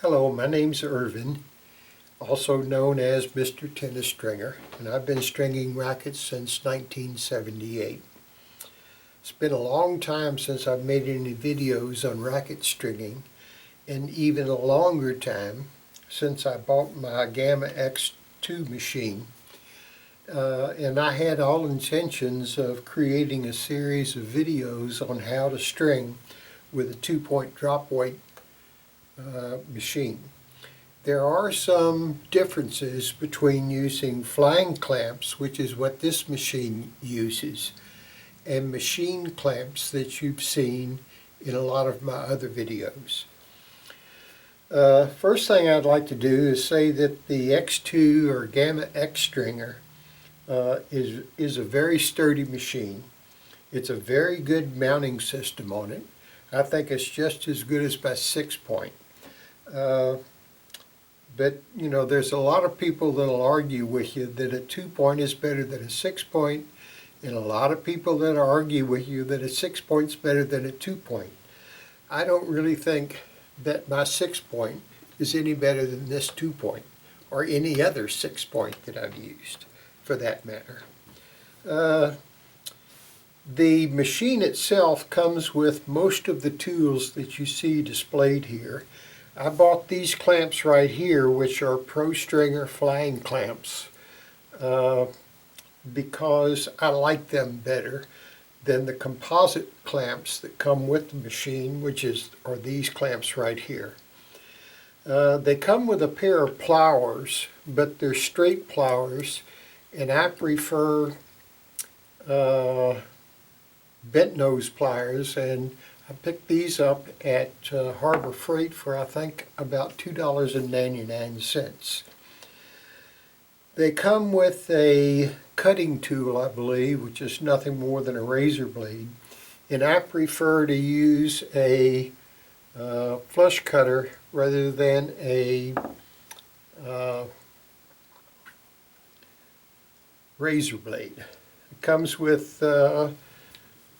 Hello, my name's Irvin, also known as Mr. Tennis Stringer, and I've been stringing rackets since 1978. It's been a long time since I've made any videos on racket stringing, and even a longer time since I bought my Gamma X2 machine. And I had all intentions of creating a series of videos on how to string with a 2-point drop weight machine. There are some differences between using flying clamps, which is what this machine uses, and machine clamps that you've seen in a lot of my other videos. First thing I'd like to do is say that the X2 or Gamma X stringer is a very sturdy machine. It's a very good mounting system on it. I think it's just as good as my 6-point. But you know, there's a lot of people that'll argue with you that a 2-point is better than a 6-point, and a lot of people that argue with you that a 6-point's better than a 2-point. I don't really think that my 6-point is any better than this 2-point, or any other 6-point that I've used, for that matter. The machine itself comes with most of the tools that you see displayed here. I bought these clamps right here, which are Pro Stringer flying clamps, because I like them better than the composite clamps that come with the machine, which are these clamps right here. They come with a pair of pliers, but they're straight pliers, and I prefer bent nose pliers, and I picked these up at Harbor Freight for I think about $2.99. They come with a cutting tool, I believe, which is nothing more than a razor blade, and I prefer to use a flush cutter rather than a razor blade. It comes with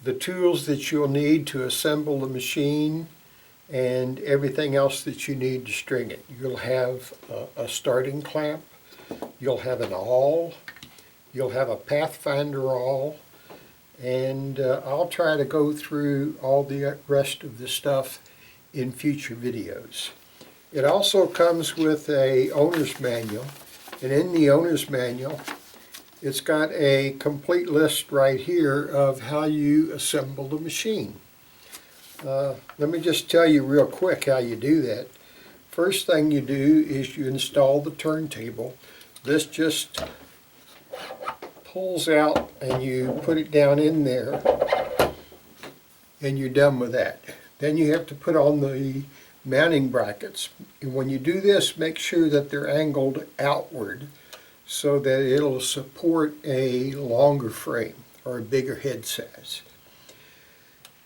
the tools that you'll need to assemble the machine and everything else that you need to string it. You'll have a starting clamp, you'll have an awl, you'll have a pathfinder awl, and I'll try to go through all the rest of the stuff in future videos. It also comes with a owner's manual, and in the owner's manual it's got a complete list right here of how you assemble the machine. Let me just tell you real quick how you do that. First thing you do is you install the turntable. This just pulls out and you put it down in there and you're done with that. Then you have to put on the mounting brackets. And when you do this, make sure that they're angled outward, so that it'll support a longer frame or a bigger head size.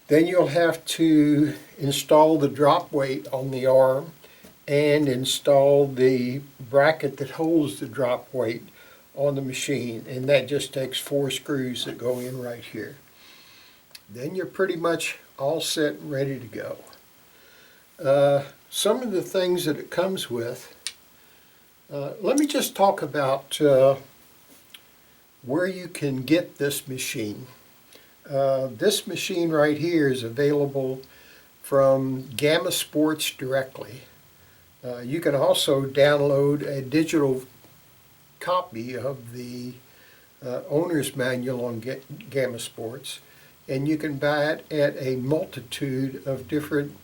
Then you'll have to install the drop weight on the arm and install the bracket that holds the drop weight on the machine, and that just takes 4 screws that go in right here. Then you're pretty much all set and ready to go. Some of the things that it comes with, let me just talk about where you can get this machine. This machine right here is available from Gamma Sports directly. You can also download a digital copy of the owner's manual on Gamma Sports, and you can buy it at a multitude of different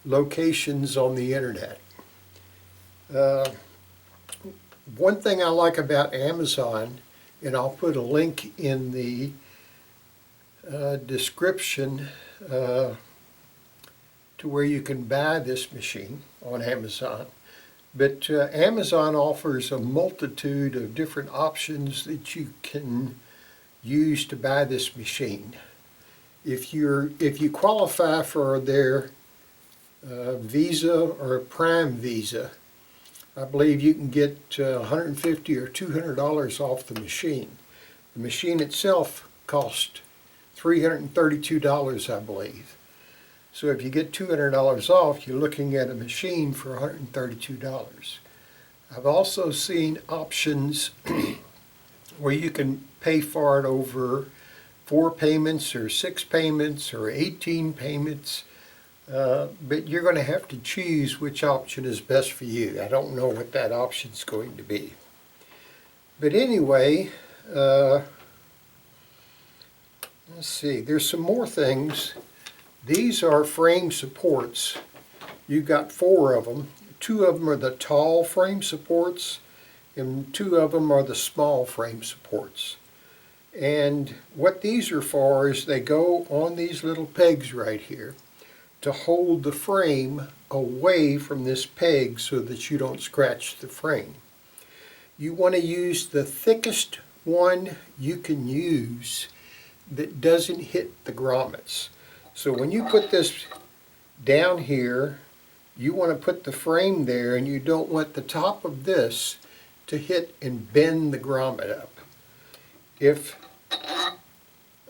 locations on the internet. One thing I like about Amazon, and I'll put a link in the description to where you can buy this machine on Amazon, but Amazon offers a multitude of different options that you can use to buy this machine. If you qualify for their Visa or Prime Visa, I believe you can get $150 or $200 off the machine. The machine itself cost $332, I believe. So if you get $200 off, you're looking at a machine for $132. I've also seen options where you can pay for it over 4 payments or 6 payments or 18 payments, but you're going to have to choose which option is best for you. I don't know what that option is going to be. But anyway, let's see, there's some more things. These are frame supports. You've got 4 of them. 2 of them are the tall frame supports, and 2 of them are the small frame supports. And what these are for is they go on these little pegs right here to hold the frame away from this peg so that you don't scratch the frame. You want to use the thickest one you can use that doesn't hit the grommets. So when you put this down here, you want to put the frame there, and you don't want the top of this to hit and bend the grommet up. If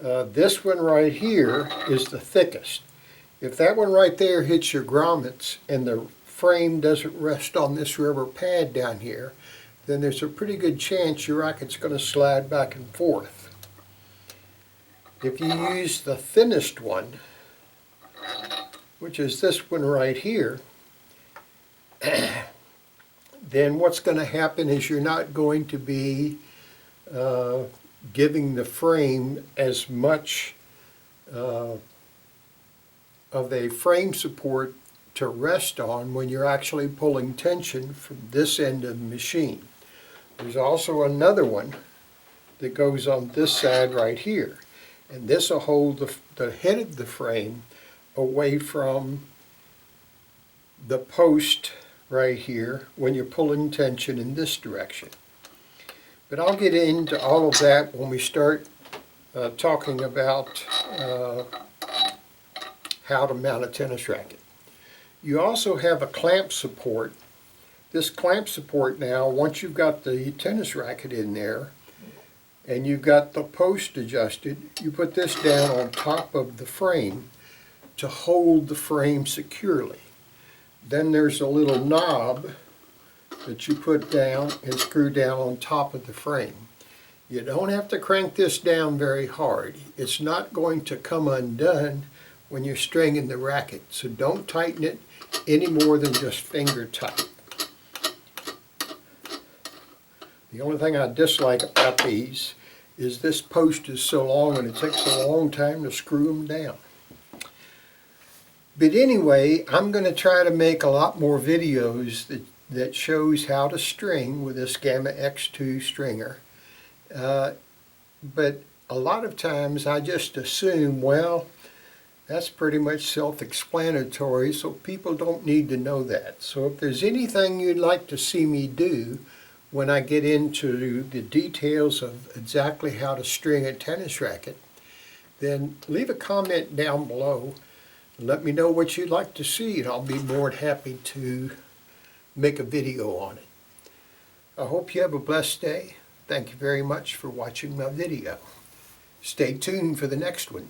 this one right here is the thickest, if that one right there hits your grommets and the frame doesn't rest on this rubber pad down here, then there's a pretty good chance your racket's going to slide back and forth. If you use the thinnest one, which is this one right here, then what's going to happen is you're not going to be giving the frame as much of a frame support to rest on when you're actually pulling tension from this end of the machine. There's also another one that goes on this side right here, and this will hold the head of the frame away from the post right here when you're pulling tension in this direction. But I'll get into all of that when we start talking about how to mount a tennis racket. You also have a clamp support. This clamp support now, once you've got the tennis racket in there and you've got the post adjusted, you put this down on top of the frame to hold the frame securely. Then there's a little knob that you put down and screw down on top of the frame. You don't have to crank this down very hard. It's not going to come undone when you're stringing the racket, so don't tighten it any more than just finger tight. The only thing I dislike about these is this post is so long and it takes a long time to screw them down. But anyway, I'm going to try to make a lot more videos that shows how to string with this Gamma X2 stringer. But a lot of times I just assume, well, that's pretty much self-explanatory, so people don't need to know that. So if there's anything you'd like to see me do when I get into the details of exactly how to string a tennis racket, then leave a comment down below and let me know what you'd like to see, and I'll be more than happy to make a video on it. I hope you have a blessed day. Thank you very much for watching my video. Stay tuned for the next one.